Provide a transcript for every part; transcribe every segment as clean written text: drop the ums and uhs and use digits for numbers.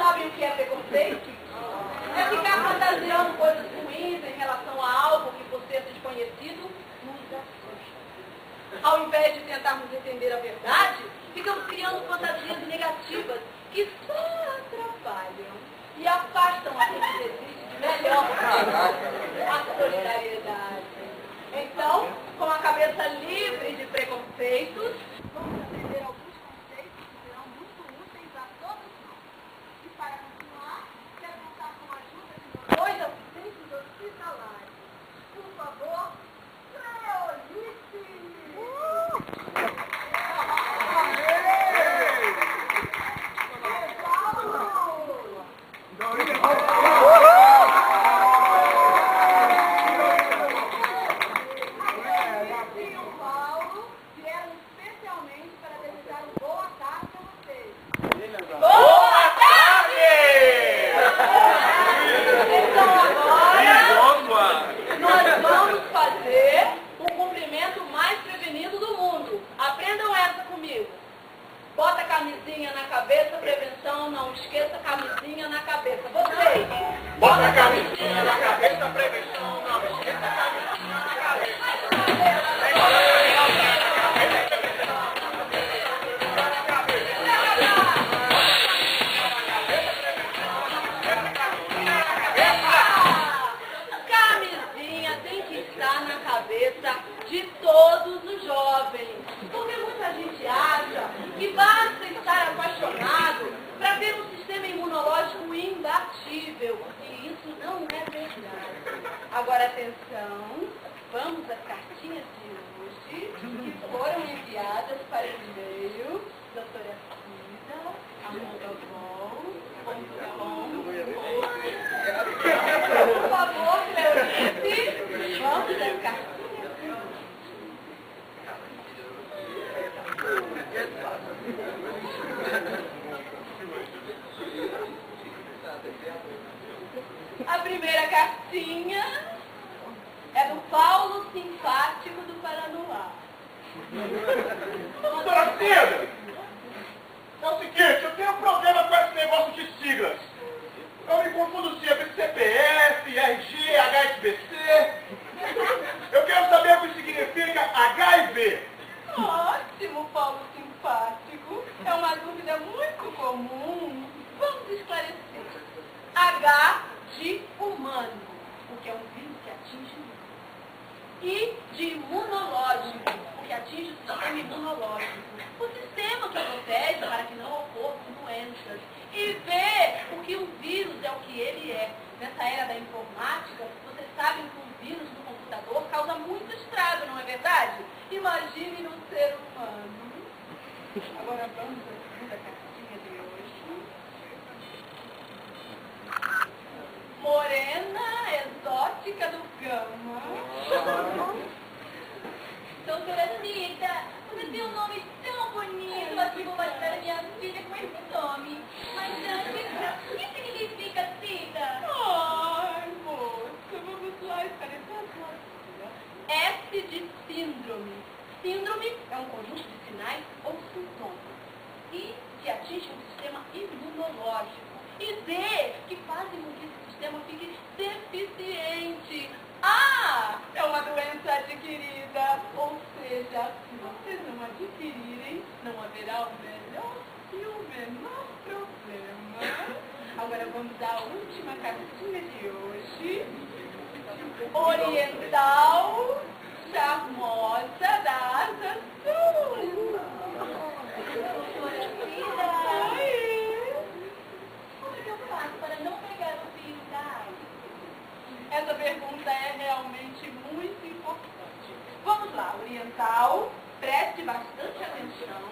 sabem o que é preconceito? É ficar fantasiando coisas ruins em relação a algo que, por ser desconhecido, nos assusta. Ao invés de tentarmos entender a verdade, ficamos criando fantasias negativas que só atrapalham e afastam aquilo que existe de melhor, a solidariedade. Então, com a cabeça livre de preconceitos, vamos aprender alguns conceitos que serão muito úteis a todos nós. E para continuar, quero contar com a ajuda de meus 2 assistentes hospitalares. Por favor, Cleolice! Bota a camisinha na cabeça, prevenção, não esqueça a camisinha na cabeça. Vocês! Bota a camisinha na cabeça, prevenção, não esqueça a camisinha na cabeça. Camisinha tem que estar na cabeça de todos os jovens. Porque muita gente acha que basta estar apaixonado para ter um sistema imunológico imbatível. E isso não é verdade. Agora, atenção, vamos às cartinhas de hoje, que foram enviadas para o e-mail, doutora Cida, por favor, Cleolice, vamos às cartinhas. A primeira cartinha é do Paulo Simpático do Paranoá. Doutora Cida, é o seguinte, eu tenho um problema com esse negócio de siglas. Eu me confundo sempre CPF, RG, HSBC. Eu quero saber o que significa HIV. Ótimo, Paulo Simpático. É uma dúvida muito comum. Vamos esclarecer. H de humano, porque é um vírus que atinge o humano. E de imunológico, porque atinge o sistema imunológico. O sistema que protege para que não ocorram doenças. E ver o que um vírus é o que ele é. Nessa era da informática, vocês sabem que um vírus no computador causa muito estrago, não é verdade? Imagine no ser humano. Agora vamos à segunda cartinha de hoje. Morena exótica do Gama. Doutora Cida, você tem um nome tão bonito, assim vou batizar a minha filha com esse nome. Mas antes, o que significa Cida? Ai, moça, vamos lá esclarecer a sua dúvida. S de síndrome. Síndrome é um conjunto de sinais ou sintomas e que atinge o sistema imunológico. E D, que fazem com que esse sistema fique deficiente. Ah, é uma doença adquirida. Ou seja, se vocês não adquirirem, não haverá o melhor e o menor problema. Agora vamos à última cartinha de hoje. Oriental, charmosa da Asa Sul. Doutora Cida, como é que eu faço para não pegar o vírus da AIDS? Essa pergunta é realmente muito importante. Vamos lá, Oriental, preste bastante atenção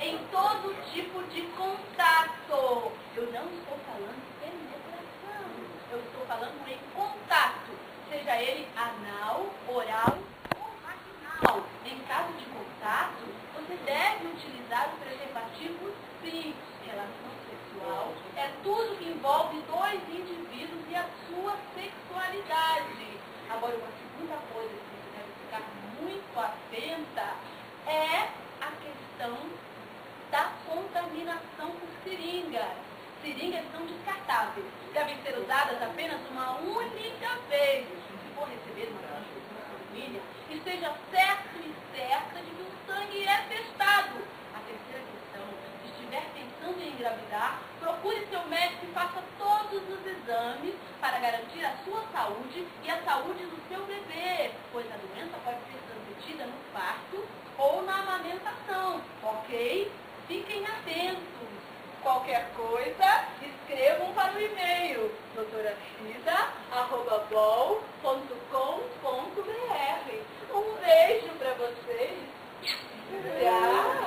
em todo tipo de contato. Eu não estou falando em penetração, eu estou falando em contato, seja ele anal, oral ou vaginal. Em caso de contato, você deve utilizar o preservativo sim. Relação sexual é tudo que envolve 2 indivíduos e a sua sexualidade. Agora, uma segunda coisa que você deve ficar muito atenta é a questão da contaminação por seringa. Seringas são descartáveis. Devem ser usadas apenas uma única vez. Se for receber uma transfusão sanguínea, esteja certo e certa de que o sangue é testado. A terceira questão, se estiver pensando em engravidar, procure seu médico e faça todos os exames para garantir a sua saúde e a saúde do seu bebê, pois a doença pode ser transmitida no parto ou na amamentação, ok? Fiquem atentos. Qualquer coisa, escrevam para o e-mail doutoracida@bol.com.br. Um beijo para vocês. Tchau.